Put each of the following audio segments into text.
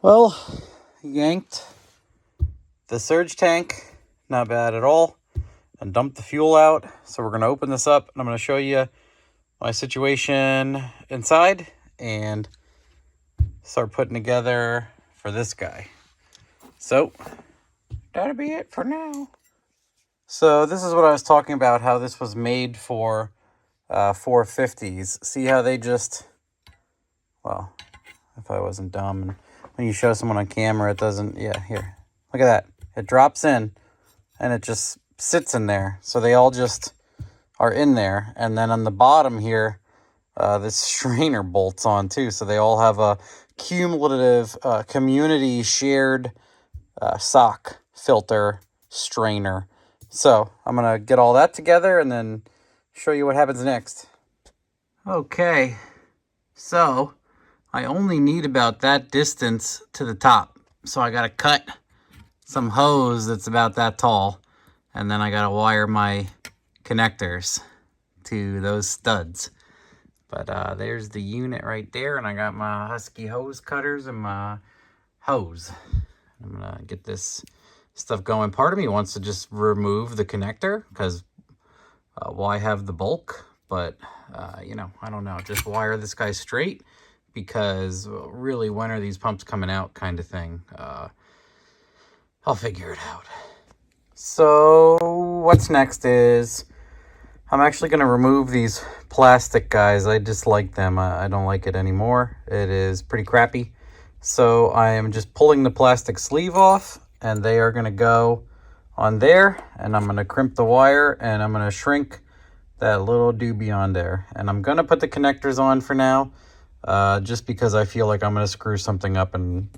Well, yanked the surge tank, not bad at all, and dumped the fuel out. So we're going to open this up and I'm going to show you my situation inside and start putting together for this guy. So that'll be it for now. So this is what I was talking about, how this was made for 450s. See how they just, well, if I wasn't dumb, and when you show someone on camera, it doesn't, yeah, here, look at that. It drops in and it just sits in there. So they all just are in there. And then on the bottom here, this strainer bolts on too. So they all have a cumulative community shared sock filter strainer. So I'm going to get all that together and then show you what happens next. Okay, so I only need about that distance to the top. So I got to cut some hose that's about that tall. And then I got to wire my connectors to those studs. But there's the unit right there. And I got my Husky hose cutters and my hose. I'm going to get this stuff going. Part of me wants to just remove the connector because why have the bulk? But, you know, I don't know. Just wire this guy straight because really, when are these pumps coming out kind of thing. I'll figure it out. So what's next is I'm actually going to remove these plastic guys. I dislike them. I don't like it anymore. It is pretty crappy. So I am just pulling the plastic sleeve off and they are going to go on there, and I'm going to crimp the wire and I'm going to shrink that little doobie on there. And I'm going to put the connectors on for now, just because I feel like I'm going to screw something up and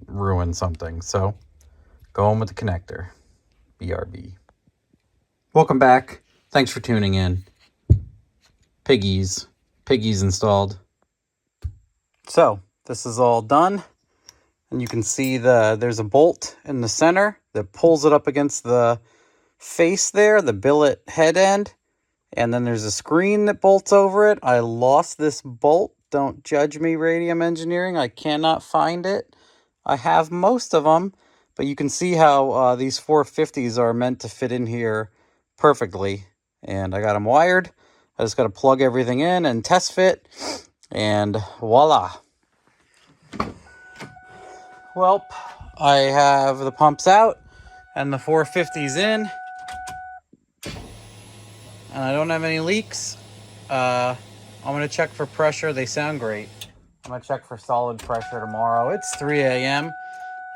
ruin something. So going with the connector. BRB. Welcome back. Thanks for tuning in. Piggies installed. So this is all done. And you can see there's a bolt in the center that pulls it up against the face there, the billet head end. And then there's a screen that bolts over it. I lost this bolt. Don't judge me, Radium Engineering. I cannot find it. I have most of them, but you can see how these 450s are meant to fit in here perfectly. And I got them wired. I just got to plug everything in and test fit. And voila. Well, I have the pumps out and the 450s in, and I don't have any leaks. I'm going to check for pressure. They sound great. I'm going to check for solid pressure tomorrow. It's 3 a.m.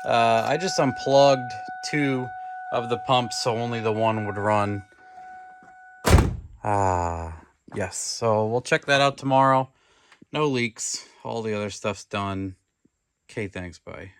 I just unplugged 2 of the pumps, so only the one would run. Yes, so we'll check that out tomorrow. No leaks. All the other stuff's done. Okay, thanks, bye.